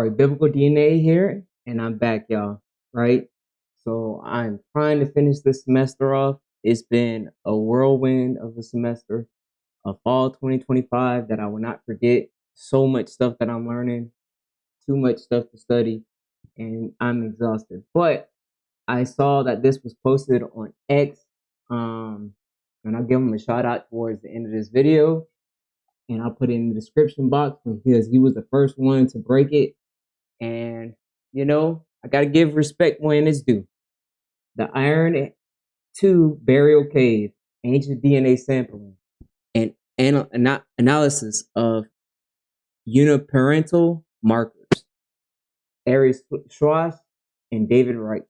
Right, biblical DNA here, and I'm back, y'all. Right, so I'm trying to finish this semester off. It's been a whirlwind of a semester, a fall 2025 that I will not forget. So much stuff that I'm learning, too much stuff to study, and I'm exhausted. But I saw that this was posted on X, and I'll give him a shout out towards the end of this video, and I'll put it in the description box because he was the first one to break it. And, you know, I got to give respect when it's due. The Iron 2 Burial Cave, ancient DNA sampling, and analysis of uniparental markers. Arie Shaus and David Reich.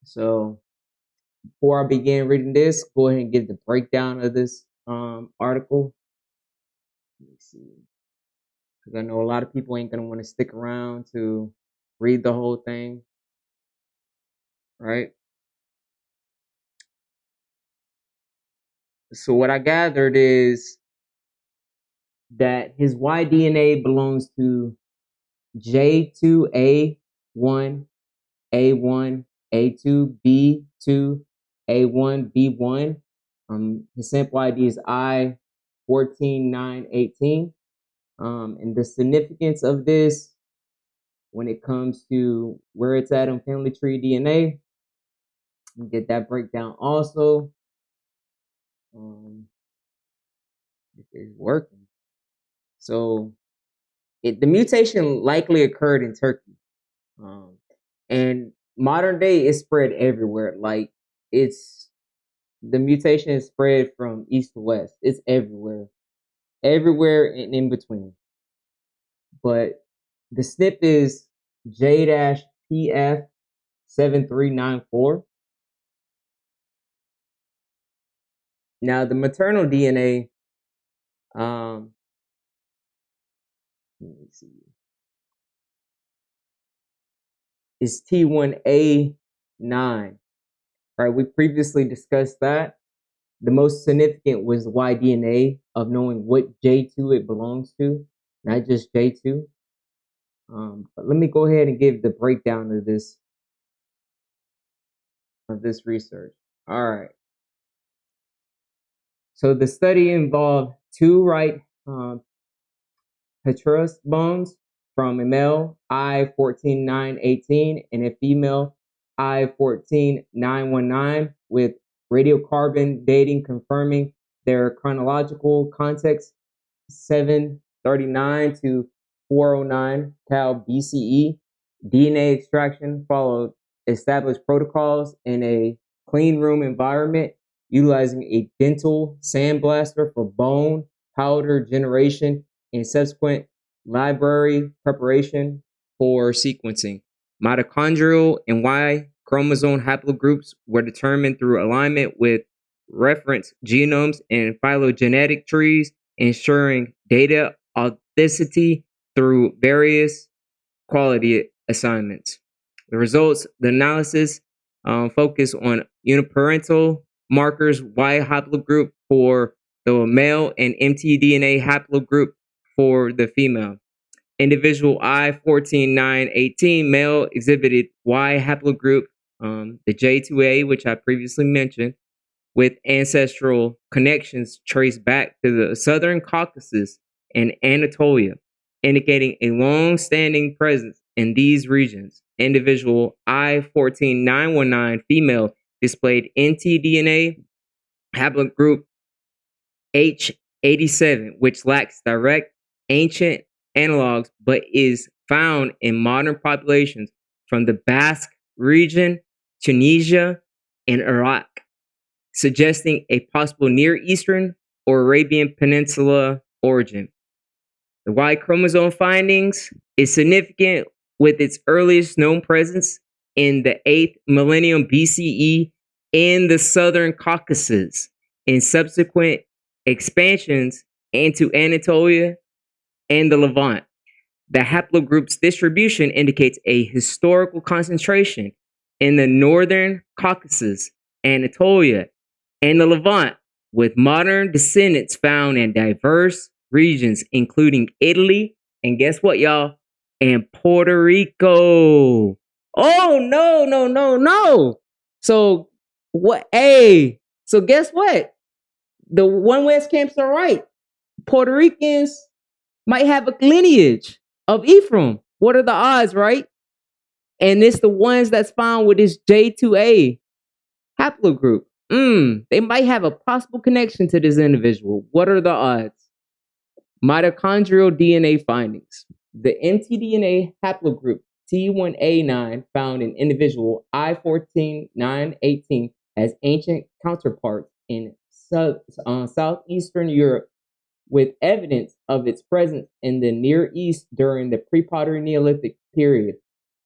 So before I begin reading this, go ahead and give the breakdown of this article. Let me see. Because I know a lot of people ain't going to want to stick around to read the whole thing. Right? So what I gathered is that his Y DNA belongs to J2A1, A1, A2, B2, A1, B1. His sample ID is I14918. And the significance of this when it comes to where it's at on family tree DNA, you get that breakdown also. It is working. So the mutation likely occurred in Turkey. And modern day is spread everywhere. Like the mutation is spread from east to west. It's everywhere. Everywhere and in between. But the SNP is J-PF7394. Now the maternal DNA, let me see, is T1A9. Right, we previously discussed that. The most significant was Y DNA of knowing what J2 it belongs to, not just J2. But let me go ahead and give the breakdown of this research. All right. So the study involved two right petrous bones from a male I14918 and a female I14919 with radiocarbon dating confirming their chronological context 739 to 409 Cal BCE. DNA extraction followed established protocols in a clean room environment utilizing a dental sandblaster for bone powder generation and subsequent library preparation for sequencing. Mitochondrial and Y chromosome haplogroups were determined through alignment with reference genomes and phylogenetic trees, ensuring data authenticity through various quality assignments. The results, the analysis focus on uniparental markers, Y haplogroup for the male and mtDNA haplogroup for the female. Individual I14918 male exhibited Y haplogroup, the J2A, which I previously mentioned, with ancestral connections traced back to the Southern Caucasus and Anatolia, indicating a long-standing presence in these regions. Individual I14919 female displayed mtDNA haplogroup H87, which lacks direct ancient analogs but is found in modern populations from the Basque region, Tunisia, and Iraq, suggesting a possible Near Eastern or Arabian Peninsula origin. The Y chromosome findings is significant with its earliest known presence in the 8th millennium BCE in the Southern Caucasus and subsequent expansions into Anatolia and the Levant. The haplogroup's distribution indicates a historical concentration in the Northern Caucasus, Anatolia, and the Levant, with modern descendants found in diverse regions, including Italy, and guess what, y'all? And Puerto Rico. Oh, no, no, no, no. So, what? Hey, so guess what? The One West camps are right. Puerto Ricans might have a lineage of Ephraim. What are the odds, right? And it's the ones that's found with this J2A haplogroup. They might have a possible connection to this individual. What are the odds? Mitochondrial DNA findings. The mtDNA haplogroup T1A9 found in individual I14-918 has ancient counterparts in southeastern Europe, with evidence of its presence in the Near East during the pre-pottery Neolithic period.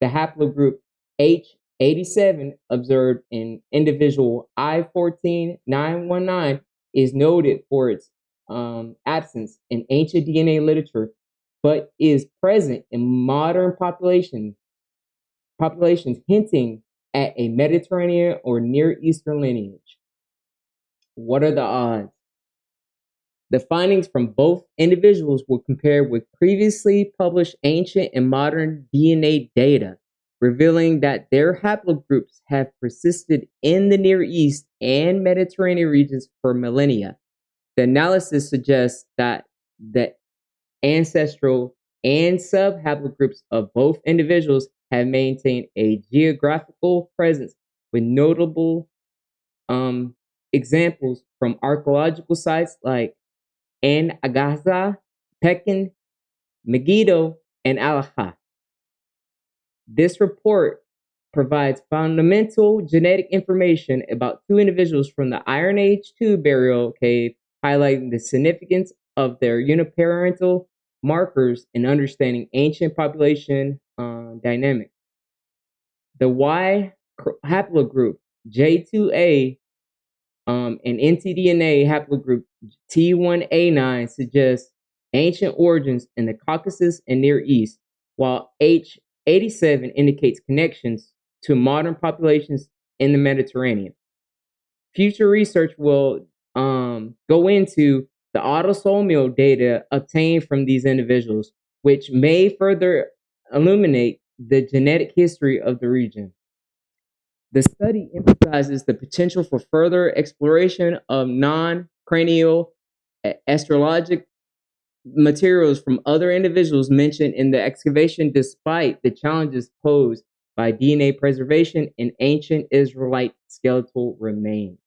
The haplogroup H87 observed in individual I14-919 is noted for its absence in ancient DNA literature, but is present in modern populations, hinting at a Mediterranean or Near Eastern lineage. What are the odds? The findings from both individuals were compared with previously published ancient and modern DNA data, revealing that their haplogroups have persisted in the Near East and Mediterranean regions for millennia. The analysis suggests that the ancestral and sub-haplogroups of both individuals have maintained a geographical presence, with notable examples from archaeological sites like and Agaza, Pekin, Megiddo, and Alaha. This report provides fundamental genetic information about two individuals from the Iron Age 2 burial cave, highlighting the significance of their uniparental markers in understanding ancient population dynamics. The Y haplogroup J2A and mtDNA haplogroup T1A9 suggests ancient origins in the Caucasus and Near East, while H87 indicates connections to modern populations in the Mediterranean. Future research will go into the autosomal data obtained from these individuals, which may further illuminate the genetic history of the region. The study emphasizes the potential for further exploration of non-cranial astrologic materials from other individuals mentioned in the excavation, despite the challenges posed by DNA preservation in ancient Israelite skeletal remains.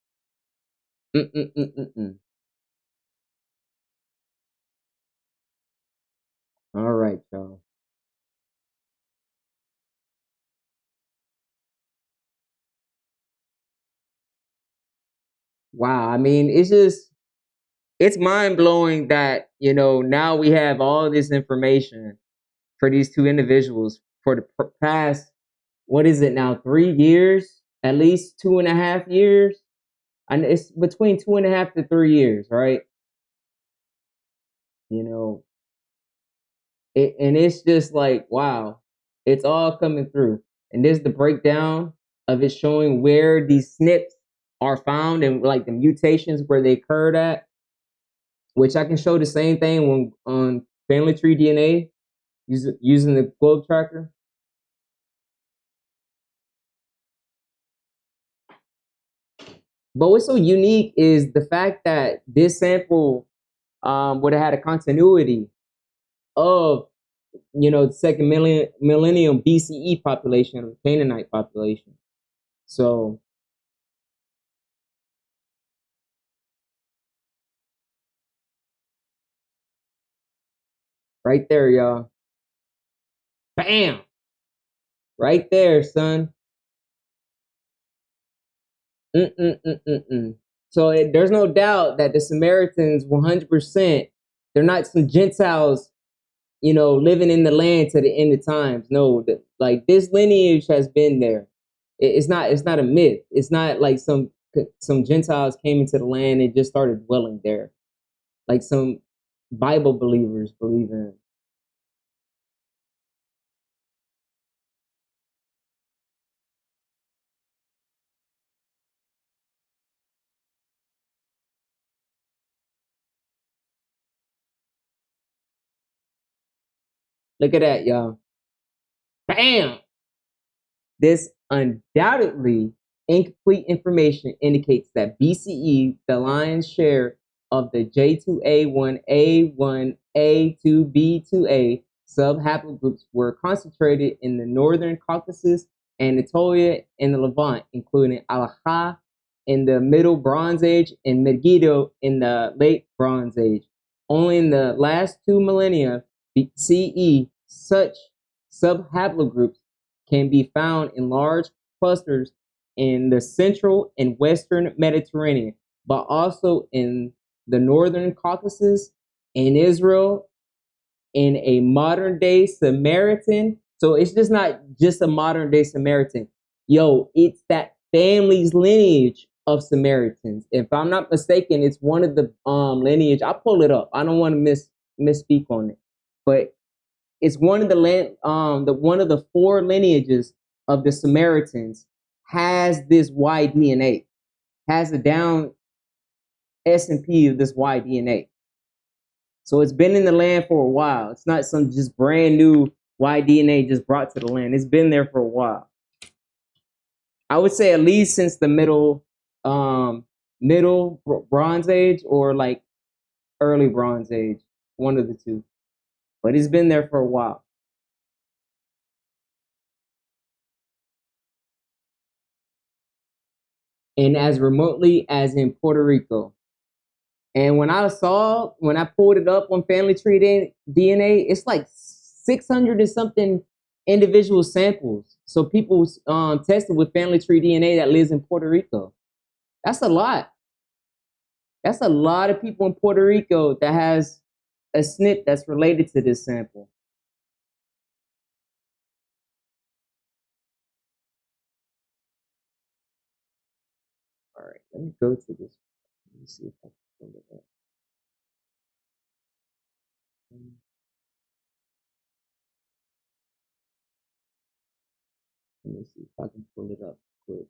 All right, y'all. Wow, I mean, it's mind-blowing that, now we have all this information for these two individuals for the past, what is it now, 3 years, at least 2.5 years, and it's between 2.5 to 3 years, right? You know, and it's just like, wow, it's all coming through. And there's the breakdown of it showing where these SNPs are found and like the mutations where they occurred at, which I can show the same thing when on family tree DNA using the globe tracker. But what's so unique is the fact that this sample would have had a continuity of, the second millennium BCE population, of the Canaanite population. So right there, y'all. Bam! Right there, son. So there's no doubt that the Samaritans, 100%, they're not some Gentiles, living in the land to the end of times. No, like this lineage has been there. It's not a myth. It's not like some Gentiles came into the land and just started dwelling there, like some Bible believers believe in. Look at that, y'all. Bam! This undoubtedly incomplete information indicates that BCE, the lion's share of the J2A1A1A2B2A subhaplogroups were concentrated in the northern Caucasus, Anatolia, and the Levant, including Alaha in the Middle Bronze Age and Megiddo in the Late Bronze Age. Only in the last 2 millennia CE, such subhaplogroups can be found in large clusters in the central and western Mediterranean, but also in the northern Caucasus, in Israel, in a modern day Samaritan. So it's just not just a modern day Samaritan. Yo, it's that family's lineage of Samaritans. If I'm not mistaken, it's one of the lineage. I'll pull it up. I don't want to misspeak on it, but it's one of one of the 4 lineages of the Samaritans has this Y DNA, has a down S&P of this Y DNA. So it's been in the land for a while. It's not some just brand new Y DNA just brought to the land. It's been there for a while. I would say at least since the middle Bronze Age or like early Bronze Age, one of the two. But it's been there for a while. And as remotely as in Puerto Rico. And when I pulled it up on Family Tree DNA, it's like 600 and something individual samples. So people tested with Family Tree DNA that lives in Puerto Rico. That's a lot. That's a lot of people in Puerto Rico that has a SNP that's related to this sample. All right, let me go to this. Let me see if I can pull it up. Let me see if I can pull it up quick.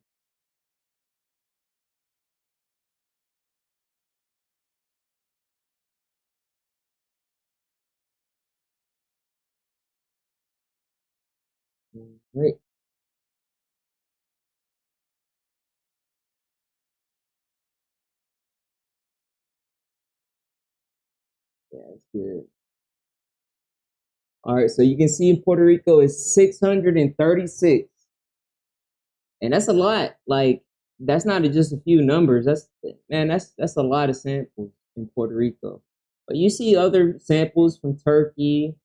Right. Yeah, it's good. All right, so you can see in Puerto Rico is 636, and that's a lot. Like that's not just a few numbers. That's a lot of samples in Puerto Rico. But you see other samples from Turkey,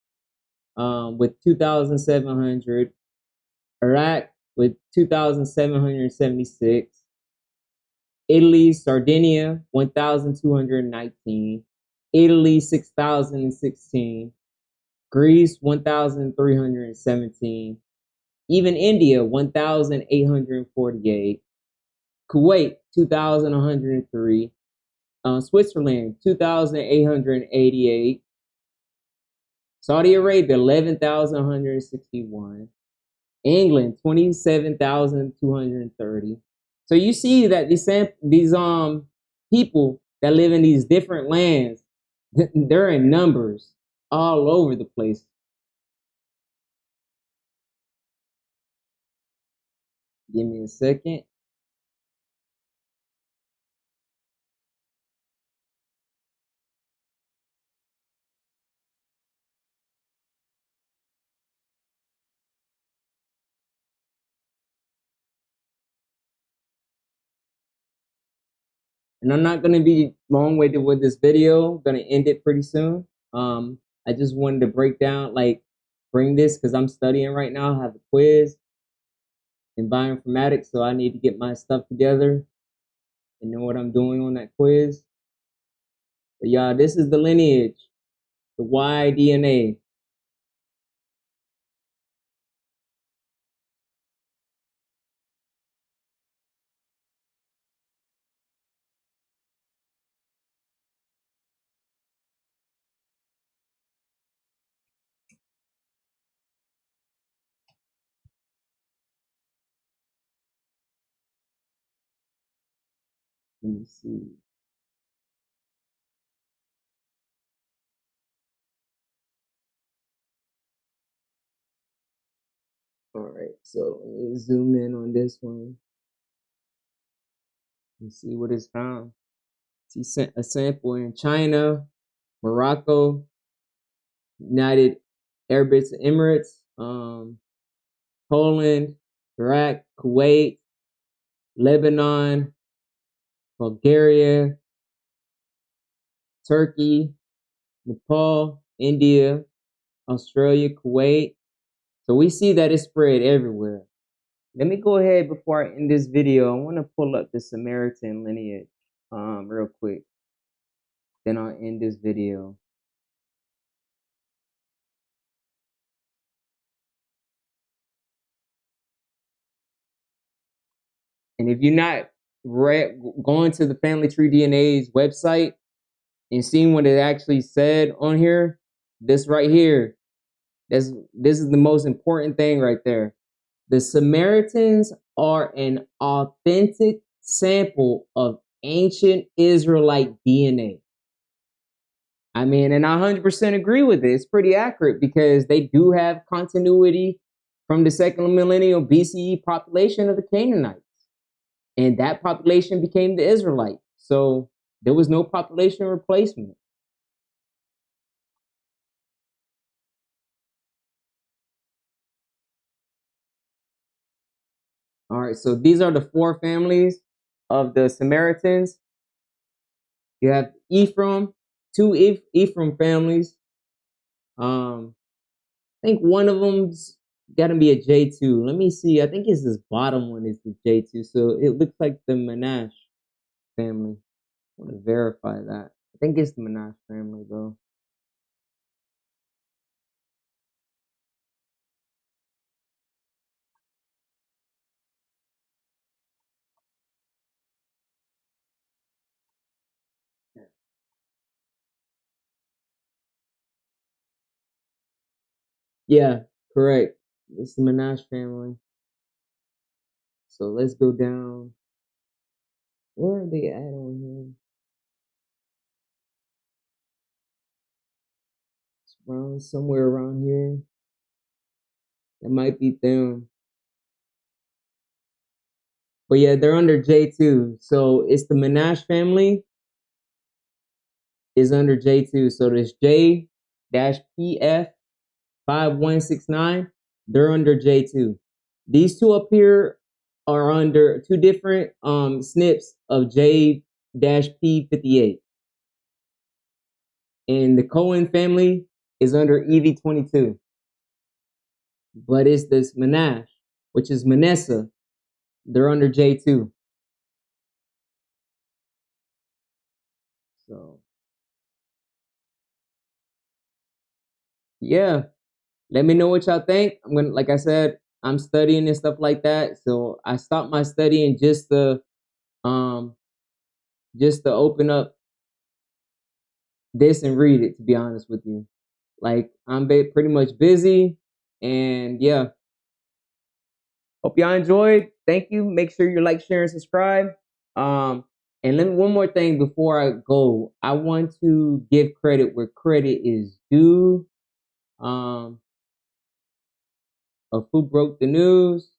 with 2,700, Iraq with 2,776, Italy, Sardinia 1,219, Italy 6,016, Greece 1,317. Even India, 1,848. Kuwait, 2,103. Switzerland, 2,888. Saudi Arabia, 11,161. England, 27,230. So you see that these people that live in these different lands, they're in numbers all over the place. Give me a second. And I'm not going to be long-winded with this video. I'm going to end it pretty soon. I just wanted to bring this because I'm studying right now. I have a quiz in bioinformatics, so I need to get my stuff together and know what I'm doing on that quiz. But y'all, this is the lineage, the Y DNA. Let me see. All right, so let me zoom in on this one and see what is found. See a sample in China, Morocco, United Arab Emirates, Poland, Iraq, Kuwait, Lebanon, Bulgaria, Turkey, Nepal, India, Australia, Kuwait. So we see that it's spread everywhere. Let me go ahead before I end this video. I want to pull up the Samaritan lineage real quick. Then I'll end this video. And if you're not going to the Family Tree DNA's website and seeing what it actually said on here, this right here, this is the most important thing right there. The Samaritans are an authentic sample of ancient Israelite DNA. I mean, and I 100% agree with it. It's pretty accurate because they do have continuity from the second millennial BCE population of the Canaanites. And that population became the Israelite. So there was no population replacement. All right, so these are the four families of the Samaritans. You have Ephraim, two Ephraim families. I think one of them's got to be a J2. Let me see. I think it's this bottom one is the J2. So it looks like the Manash family. I want to verify that. I think it's the Manash family, though. Yeah, correct. It's the Manash family. So let's go down. Where are they at on here? It's around somewhere around here. That might be them. But yeah, they're under J2. So it's the Manash family is under J2. So there's J-PF 5169. They're under J2. These two up here are under two different SNPs of J-P58. And the Cohen family is under EV22. But it's this Manash, which is Manasseh. They're under J2. So yeah, let me know what y'all think. I'm gonna, like I said, I'm studying and stuff like that. So I stopped my studying just to open up this and read it, to be honest with you. Like I'm pretty much busy, and yeah. Hope y'all enjoyed. Thank you. Make sure you like, share, and subscribe. And let me one more thing before I go. I want to give credit where credit is due. Of who broke the news.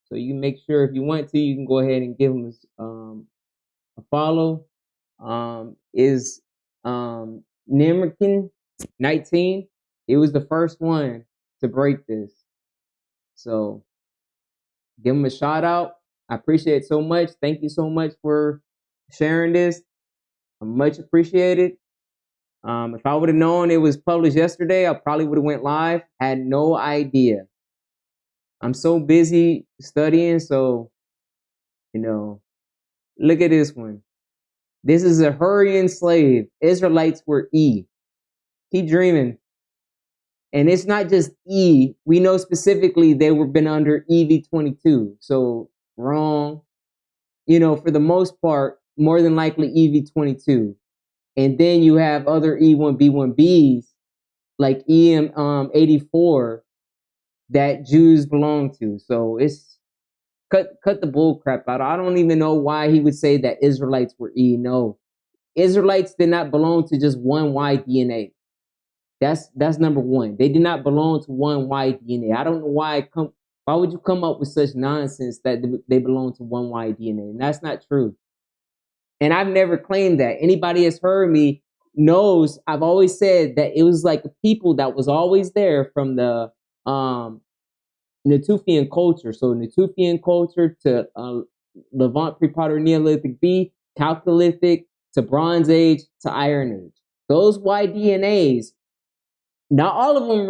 So you make sure if you want to, you can go ahead and give them a follow. Is Nimrican 19. It was the first one to break this. So give them a shout out. I appreciate it so much. Thank you so much for sharing this. Much appreciated. If I would have known it was published yesterday, I probably would have went live. Had no idea. I'm so busy studying, so look at this one. This is a Hurrian slave. Israelites were E. Keep dreaming. And it's not just E. We know specifically they were been under EV22. So wrong. For the most part, more than likely EV22. And then you have other E1B1Bs like EM84 that Jews belong to. So it's cut the bull crap out. I don't even know why he would say that Israelites were E. No. Israelites did not belong to just one Y DNA. That's number one. They did not belong to one Y DNA. I don't know why would you come up with such nonsense that they belong to one Y DNA? And that's not true. And I've never claimed that. Anybody has heard me knows I've always said that it was like a people that was always there from the Natufian culture. So Natufian culture to Levant pre-Pottery Neolithic B, Chalcolithic to Bronze Age to Iron Age. Those Y DNAs, not all of them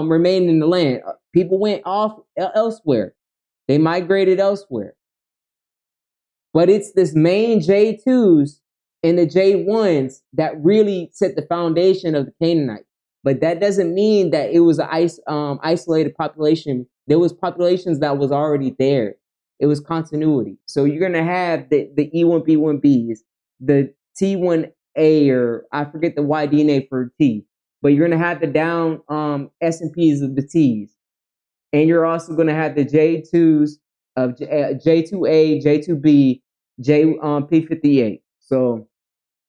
remained in the land. People went off elsewhere. They migrated elsewhere. But it's this main J2s and the J1s that really set the foundation of the Canaanite. But that doesn't mean that it was an isolated population. There was populations that was already there. It was continuity. So you're going to have the E1B1Bs, the T1A, or I forget the Y-DNA for T. But you're going to have the down S&Ps of the Ts. And you're also going to have the J2s of J2A, J2B, P58. So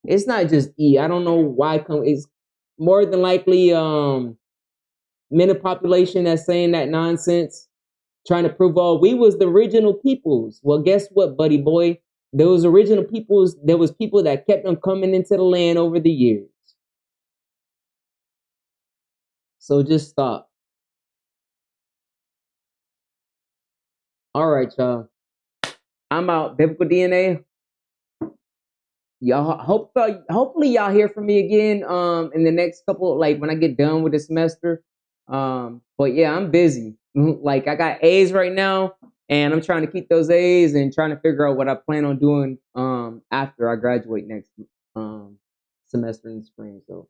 it's not just E. I don't know why it's more than likely men of population that's saying that nonsense, trying to prove we was the original peoples. Well, guess what, buddy boy? There was original peoples. There was people that kept on coming into the land over the years. So just stop. All right, y'all. I'm out. Biblical DNA. Y'all hopefully y'all hear from me again in the next couple, like when I get done with the semester. But yeah, I'm busy. Like I got A's right now and I'm trying to keep those A's and trying to figure out what I plan on doing after I graduate next semester in the spring. So